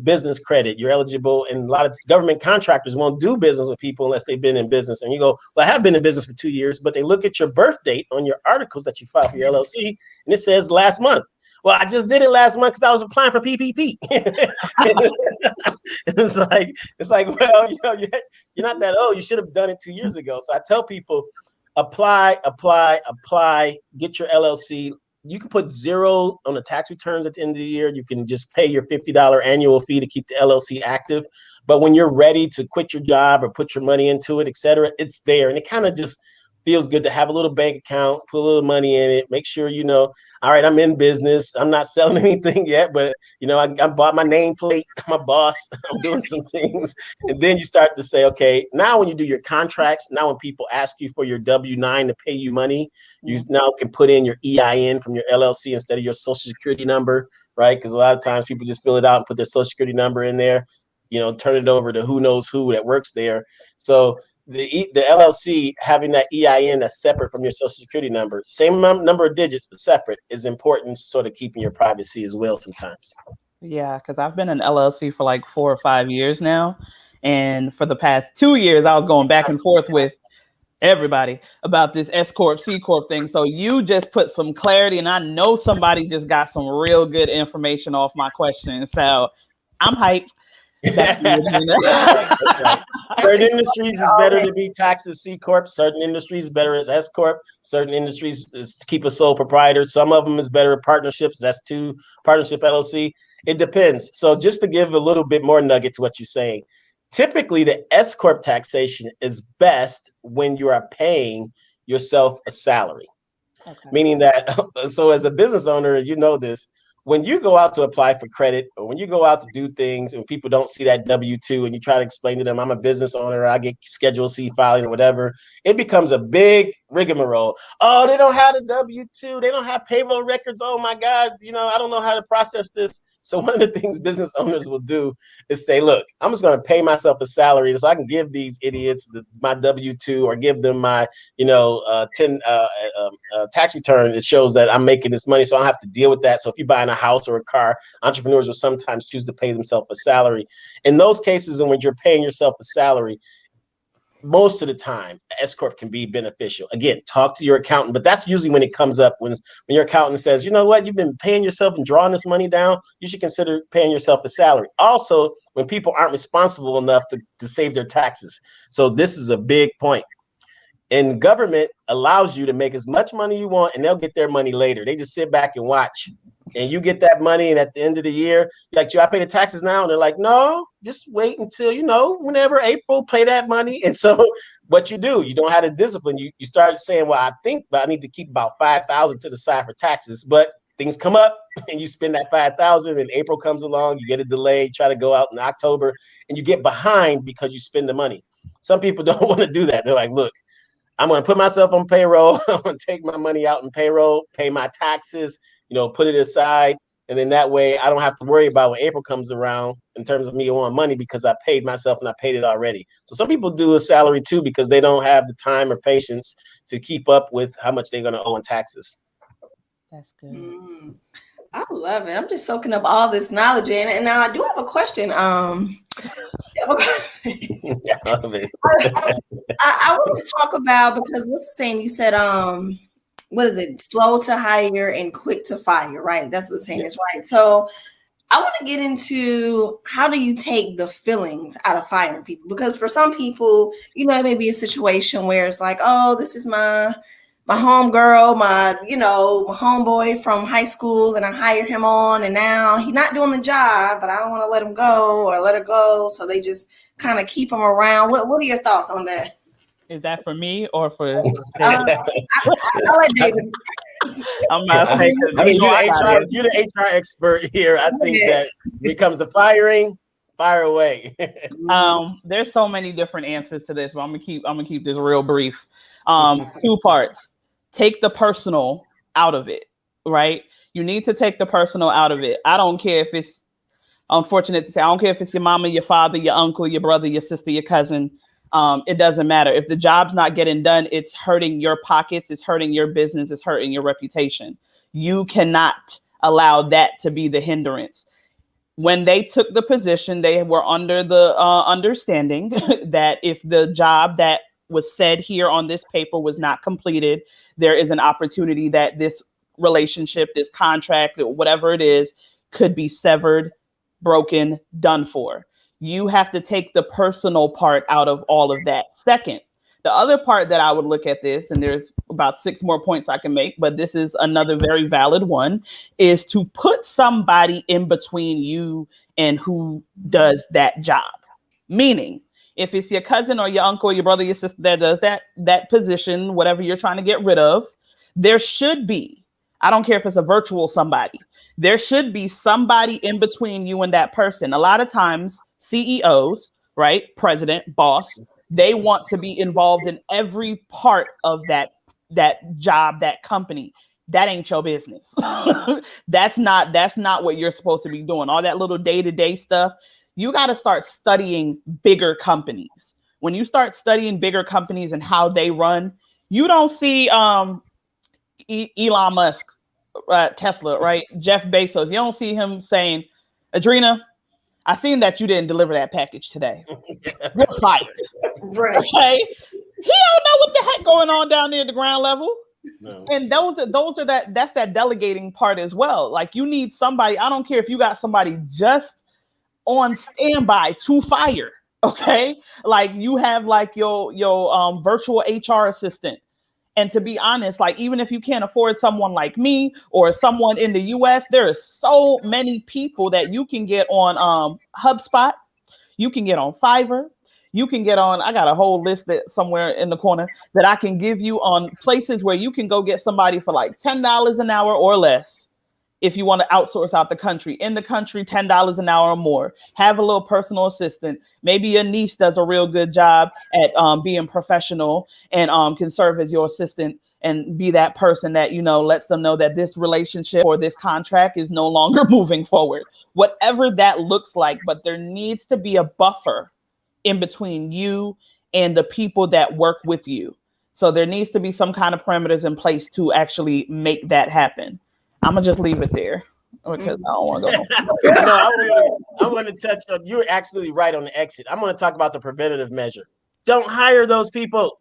business credit. You're eligible, and a lot of government contractors won't do business with people unless they've been in business. And you go, well, I have been in business for 2 years, but they look at your birth date on your articles that you file for your LLC, and it says last month. Well, I just did it last month because I was applying for PPP. It's like, well, you're not that old. You should have done it 2 years ago. So I tell people, apply, get your LLC. You can put 0 on the tax returns at the end of the year. You can just pay your $50 annual fee to keep the LLC active. But when you're ready to quit your job or put your money into it, et cetera, it's there. And it kind of just feels good to have a little bank account, put a little money in it, make sure, all right, I'm in business. I'm not selling anything yet, but I bought my nameplate, my boss, I'm doing some things. And then you start to say, okay, now when you do your contracts, now when people ask you for your W-9 to pay you money, you now can put in your EIN from your LLC instead of your social security number, right? Because a lot of times people just fill it out and put their social security number in there, turn it over to who knows who that works there. So the LLC having that EIN that's separate from your social security number, same number of digits, but separate, is important, sort of keeping your privacy as well sometimes. Yeah, because I've been an LLC for like 4 or 5 years now. And for the past 2 years, I was going back and forth with everybody about this SCorp, CCorp thing. So you just put some clarity, and I know somebody just got some real good information off my question. So I'm hyped. That's right. Certain industries is better to be taxed as C Corp. Certain industries is better as S Corp. Certain industries is to keep a sole proprietor. Some of them is better at partnerships. That's 2 partnership LLC. It depends. So just to give a little bit more nugget to what you're saying, typically the S Corp taxation is best when you are paying yourself a salary. Okay. Meaning that, so as a business owner, you know this, when you go out to apply for credit or when you go out to do things and people don't see that W-2 and you try to explain to them, I'm a business owner, I get Schedule C filing or whatever, it becomes a big rigmarole. Oh, they don't have the W-2. They don't have payroll records. Oh my God, I don't know how to process this. So one of the things business owners will do is say, look, I'm just going to pay myself a salary so I can give these idiots my W-2 or give them my, 10 tax return. It shows that I'm making this money, so I don't have to deal with that. So if you're buying a house or a car, entrepreneurs will sometimes choose to pay themselves a salary. In those cases, and when you're paying yourself a salary, most of the time, S Corp can be beneficial. Again, talk to your accountant, but that's usually when it comes up when your accountant says, you know what, you've been paying yourself and drawing this money down, you should consider paying yourself a salary. Also, when people aren't responsible enough to save their taxes. So this is a big point. And government allows you to make as much money you want, and they'll get their money later. They just sit back and watch. And you get that money, and at the end of the year, you're like, I pay the taxes now? And they're like, no, just wait until, whenever April, pay that money. And so what you do, you don't have the discipline. You start saying, well, I think I need to keep about $5,000 to the side for taxes. But things come up, and you spend that $5,000, and April comes along, you get a delay, try to go out in October, and you get behind because you spend the money. Some people don't want to do that. They're like, look, I'm going to put myself on payroll. I'm going to take my money out in payroll, pay my taxes, put it aside. And then that way I don't have to worry about when April comes around in terms of me owing money because I paid myself and I paid it already. So some people do a salary too because they don't have the time or patience to keep up with how much they're going to owe in taxes. That's good. I love it. I'm just soaking up all this knowledge in. And now I do have a question. I want to talk about, because what's the saying? You said, what is it? Slow to hire and quick to fire, right? That's what the saying is, right? So I want to get into, how do you take the feelings out of firing people? Because for some people, it may be a situation where it's like, oh, this is my homegirl, my homeboy from high school, and I hired him on, and now he's not doing the job, but I don't want to let him go or let her go. So they just kind of keep him around. What are your thoughts on that? Is that for me or for David? I'll let David. I'm not saying, you're the HR expert here. I think that when it comes to firing, fire away. There's so many different answers to this, but I'm gonna keep this real brief. 2 parts. Take the personal out of it, right? You need to take the personal out of it. I don't care if it's, unfortunate to say, I don't care if it's your mama, your father, your uncle, your brother, your sister, your cousin. It doesn't matter. If the job's not getting done, it's hurting your pockets, it's hurting your business, it's hurting your reputation. You cannot allow that to be the hindrance. When they took the position, they were under the understanding that if the job that was said here on this paper was not completed, there is an opportunity that this relationship, this contract, whatever it is, could be severed, broken, done for. You have to take the personal part out of all of that. Second, the other part that I would look at this, and there's about 6 more points I can make, but this is another very valid one, is to put somebody in between you and who does that job. Meaning, If it's your cousin or your uncle, or your brother, your sister that does that position, whatever you're trying to get rid of, there should be, I don't care if it's a virtual somebody, there should be somebody in between you and that person. A lot of times CEOs, right, president, boss, they want to be involved in every part of that job, that company. That ain't your business. That's not what you're supposed to be doing. All that little day-to-day stuff. You got to start studying bigger companies. When you start studying bigger companies and how they run, you don't see Elon Musk, Tesla, right? Jeff Bezos. You don't see him saying, Adrena, I seen that you didn't deliver that package today. You're fired. Right. Okay. He don't know what the heck going on down there at the ground level. No. And that's that delegating part as well. Like, you need somebody. I don't care if you got somebody just on standby to fire. Okay. Like, you have like your virtual HR assistant. And to be honest, like, even if you can't afford someone like me or someone in the US, there are so many people that you can get on HubSpot. You can get on Fiverr. You can get on, I got a whole list that somewhere in the corner that I can give you on places where you can go get somebody for like $10 an hour or less. If you want to outsource out the country, in the country, $10 an hour or more. Have a little personal assistant. Maybe your niece does a real good job at being professional and can serve as your assistant and be that person that, lets them know that this relationship or this contract is no longer moving forward. Whatever that looks like, but there needs to be a buffer in between you and the people that work with you. So there needs to be some kind of parameters in place to actually make that happen. I'm gonna just leave it there because I don't want to go. No, I'm going to touch on. You're absolutely right on the exit. I'm going to talk about the preventative measure. Don't hire those people.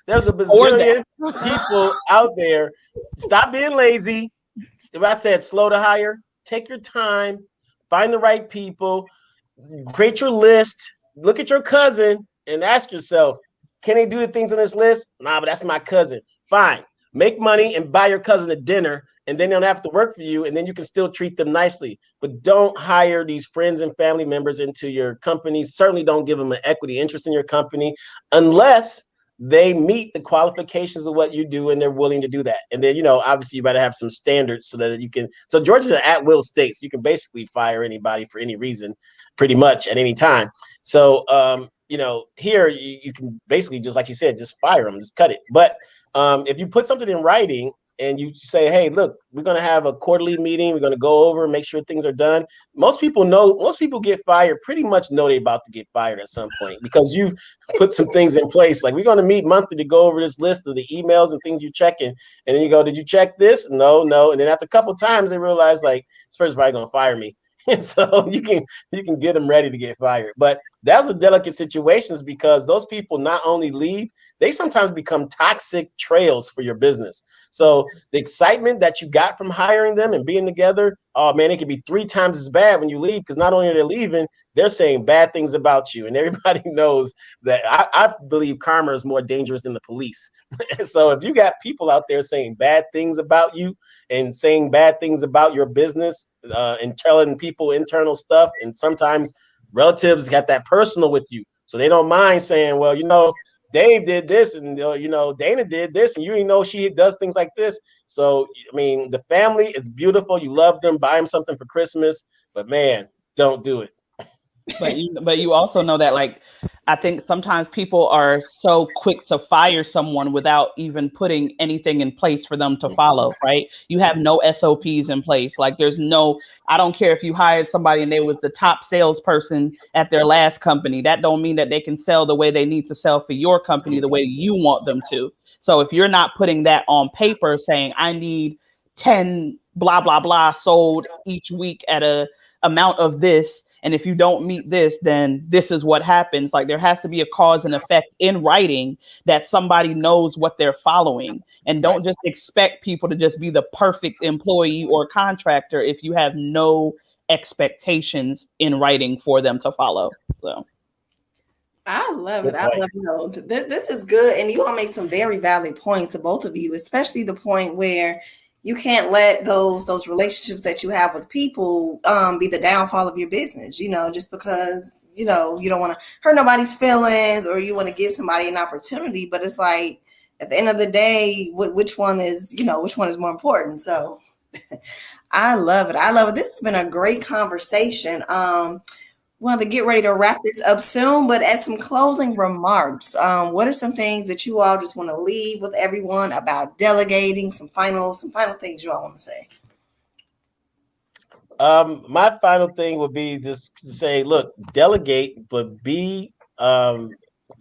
There's a bazillion people out there. Stop being lazy. If I said slow to hire, take your time, find the right people, create your list, look at your cousin, and ask yourself, can they do the things on this list? Nah, but that's my cousin. Fine. Make money and buy your cousin a dinner, and then they don't have to work for you, and then you can still treat them nicely. But don't hire these friends and family members into your company. Certainly don't give them an equity interest in your company unless they meet the qualifications of what you do and they're willing to do that. And then, obviously you better have some standards so that you can. So Georgia's an at-will state, so you can basically fire anybody for any reason, pretty much at any time. So, here you can basically, just like you said, just fire them, just cut it. But if you put something in writing and you say, hey, look, we're going to have a quarterly meeting. We're going to go over and make sure things are done. Most people get fired, pretty much know they're about to get fired at some point because you've put some things in place. Like, we're going to meet monthly to go over this list of the emails and things you're checking. And then you go, did you check this? No. And then after a couple of times, they realize, like, this person's probably going to fire me. And so you can get them ready to get fired. But that's a delicate situations because those people not only leave, they sometimes become toxic trails for your business. So the excitement that you got from hiring them and being together, oh man, it could be 3 times as bad when you leave, because not only are they leaving, they're saying bad things about you. And everybody knows that I believe karma is more dangerous than the police. So if you got people out there saying bad things about you and saying bad things about your business and telling people internal stuff, and sometimes relatives got that personal with you, so they don't mind saying, well, Dave did this, and Dana did this, and you know she does things like this. So I mean, the family is beautiful. You love them, buy them something for Christmas, but man, don't do it. But you also know that, like, I think sometimes people are so quick to fire someone without even putting anything in place for them to follow, right? You have no SOPs in place. Like, I don't care if you hired somebody and they was the top salesperson at their last company. That don't mean that they can sell the way they need to sell for your company, the way you want them to. So if you're not putting that on paper saying, I need 10 blah, blah, blah sold each week at a amount of this, and if you don't meet this, then this is what happens. Like, there has to be a cause and effect in writing that somebody knows what they're following. And don't just expect people to just be the perfect employee or contractor if you have no expectations in writing for them to follow. So I love it. I love it. This is good. And you all make some very valid points, to both of you, especially the point where, you can't let those relationships that you have with people be the downfall of your business, just because, you don't want to hurt nobody's feelings, or you want to give somebody an opportunity. But it's like, at the end of the day, which one is more important? So I love it. I love it. This has been a great conversation. Well, to get ready to wrap this up soon, but as some closing remarks, what are some things that you all just want to leave with everyone about delegating? Some final things you all want to say. My final thing would be just to say, look, delegate, but be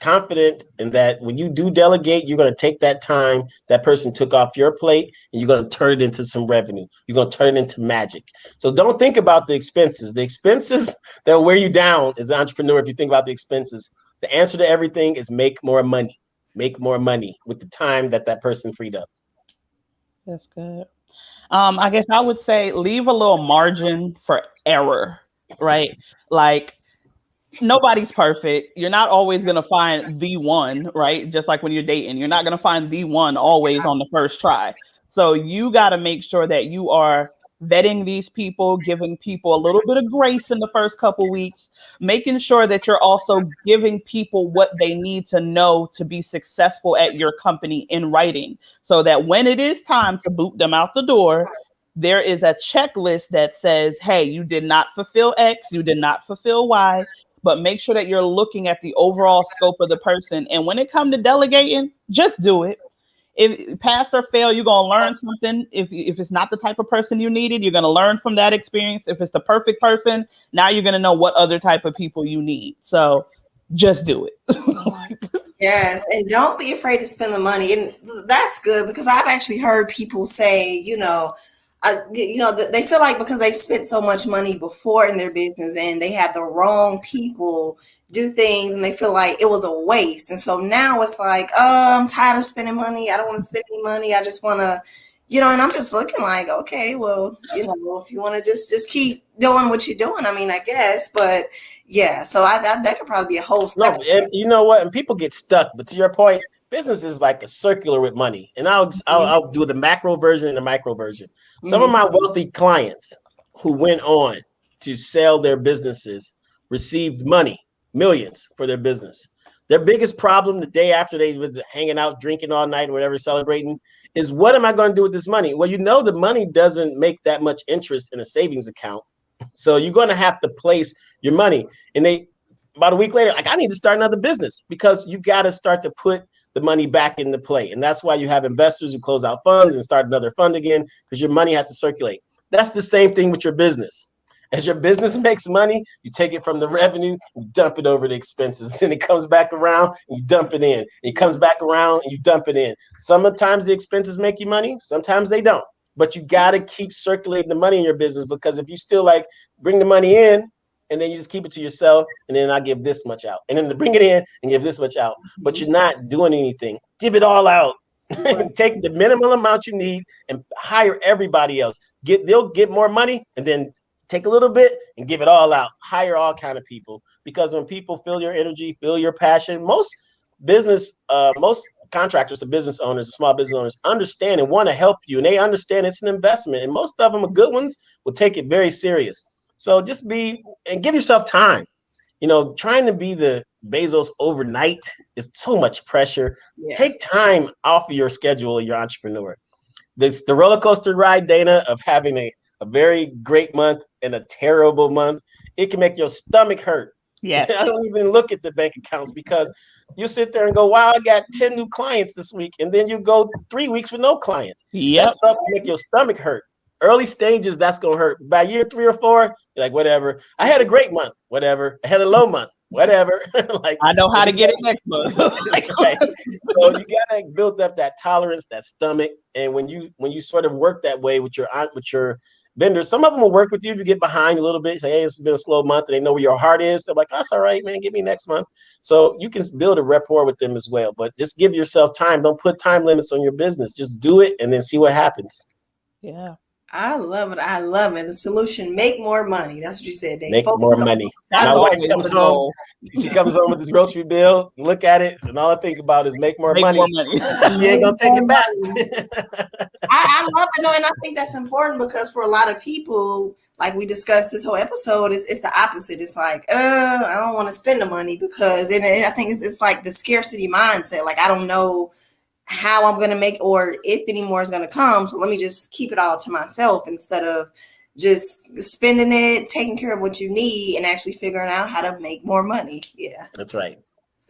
confident in that when you do delegate, you're going to take that time that person took off your plate and you're going to turn it into some revenue. You're going to turn it into magic. So don't think about the expenses. The expenses that will wear you down as an entrepreneur, if you think about the expenses, the answer to everything is make more money. Make more money with the time that person freed up. That's good. I guess I would say leave a little margin for error, right? Like, nobody's perfect. You're not always going to find the one, right? Just like when you're dating, you're not going to find the one always on the first try. So you got to make sure that you are vetting these people, giving people a little bit of grace in the first couple weeks, making sure that you're also giving people what they need to know to be successful at your company in writing, so that when it is time to boot them out the door, there is a checklist that says, hey, you did not fulfill X, you did not fulfill Y, but make sure that you're looking at the overall scope of the person. And when it comes to delegating, just do it. If pass or fail, you're going to learn something. If it's not the type of person you needed, you're going to learn from that experience. If it's the perfect person, now you're going to know what other type of people you need. So just do it. Yes, and don't be afraid to spend the money. And that's good, because I've actually heard people say, they feel like because they've spent so much money before in their business and they had the wrong people do things, and they feel like it was a waste. And so now it's like, oh, I'm tired of spending money. I don't want to spend any money. I just want to, and I'm just looking like, okay, well, if you want to just keep doing what you're doing, I mean, I guess, but yeah, so that could probably be a whole No, and you know what? And people get stuck. But to your point, business is like a circular with money. And I'll do the macro version and the micro version. Some of my wealthy clients who went on to sell their businesses received money, millions, for their business. Their biggest problem the day after they was hanging out, drinking all night, or whatever, celebrating, is what am I going to do with this money? Well, the money doesn't make that much interest in a savings account. So you're going to have to place your money. And about a week later, like, I need to start another business, because you got to start to put the money back into play. And that's why you have investors who close out funds and start another fund again, because your money has to circulate. That's the same thing with your business. As your business makes money, you take it from the revenue, you dump it over the expenses. Then it comes back around and you dump it in. It comes back around and you dump it in. Sometimes the expenses make you money, sometimes they don't. But you got to keep circulating the money in your business, because if you still like bring the money in and then you just keep it to yourself, and then I give this much out, and then to bring it in and give this much out, but you're not doing anything, give it all out. Take the minimum amount you need and hire everybody else. They'll get more money, and then take a little bit and give it all out. Hire all kind of people, because when people feel your energy, feel your passion, most contractors, the business owners, the small business owners, understand and want to help you, and they understand it's an investment, and most of them, the good ones, will take it very serious. So just give yourself time. Trying to be the Bezos overnight is so much pressure. Yeah. Take time off of your schedule, your entrepreneur. The roller coaster ride, Dana, of having a very great month and a terrible month, it can make your stomach hurt. Yeah. I don't even look at the bank accounts, because you sit there and go, wow, I got 10 new clients this week. And then you go 3 weeks with no clients. Yep. That stuff can make your stomach hurt. Early stages, that's going to hurt. By year 3 or 4, you're like, whatever. I had a great month, whatever. I had a low month, whatever. Like, I know how to get it next month. Right. So you got to build up that tolerance, that stomach. And when you sort of work that way with your vendors, some of them will work with you if you get behind a little bit. Say, hey, it's been a slow month, and they know where your heart is. They're like, that's all right, man, give me next month. So you can build a rapport with them as well. But just give yourself time. Don't put time limits on your business. Just do it and then see what happens. Yeah. I love it. I love it. The solution: make more money. That's what you said, Dave. Make more money. That's My wife always comes the home. goal. She comes home with this grocery bill, look at it, and all I think about is make more Make money. more money. She ain't gonna take it back. I love to know, and I think that's important because for a lot of people, like we discussed this whole episode, it's the opposite. It's like, I don't want to spend the money because I think it's like the scarcity mindset. Like I don't know how I'm gonna make or if any more is gonna come. So let me just keep it all to myself instead of just spending it, taking care of what you need, and actually figuring out how to make more money. Yeah. That's right.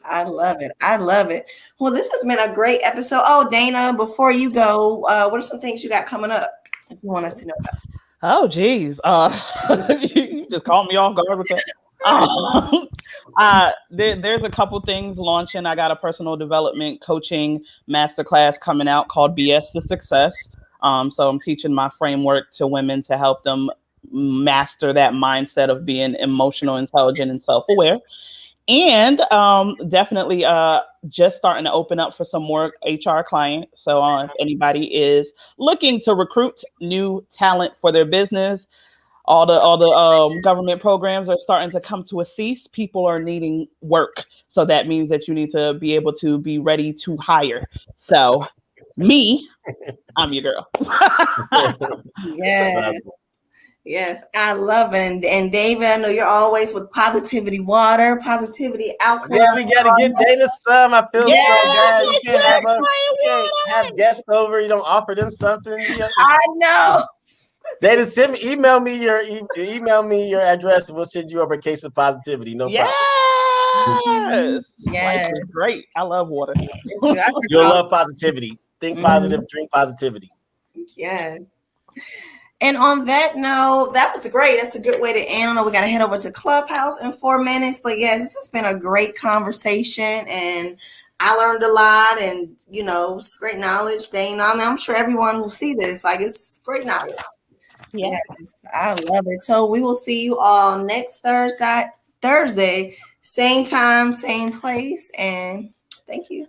I love it. I love it. Well, this has been a great episode. Oh, Dana, before you go, what are some things you got coming up if you want us to know about? Oh, geez. You just caught me off guard with that. There's a couple things launching. I got a personal development coaching masterclass coming out called BS to Success. So I'm teaching my framework to women to help them master that mindset of being emotional, intelligent, and self-aware. And definitely just starting to open up for some more HR clients. So if anybody is looking to recruit new talent for their business, all the government programs are starting to come to a cease. People are needing work. So that means that you need to be able to be ready to hire. So I'm your girl. Yes. Awesome. Yes, I love it. And David, I know you're always with Positivity Water, Positivity Alkaline. Yeah, we gotta get Dana some. I feel Yeah, so bad. You can't have guests over. You don't offer them something. I know. Dana, email me your address, and we'll send you over a case of positivity. No problem. Yes. Yes. Life is great. I love water. You'll love positivity. Think positive, drink positivity. Yes. And on that note, that was great. That's a good way to end. I know we got to head over to Clubhouse in 4 minutes. But yes, this has been a great conversation. And I learned a lot. And, it's great knowledge, Dana. I mean, I'm sure everyone will see this. Like, it's great knowledge. Yeah. Yes, I love it. So we will see you all next Thursday, same time, same place. And thank you.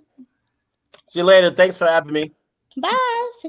See you later. Thanks for having me. Bye.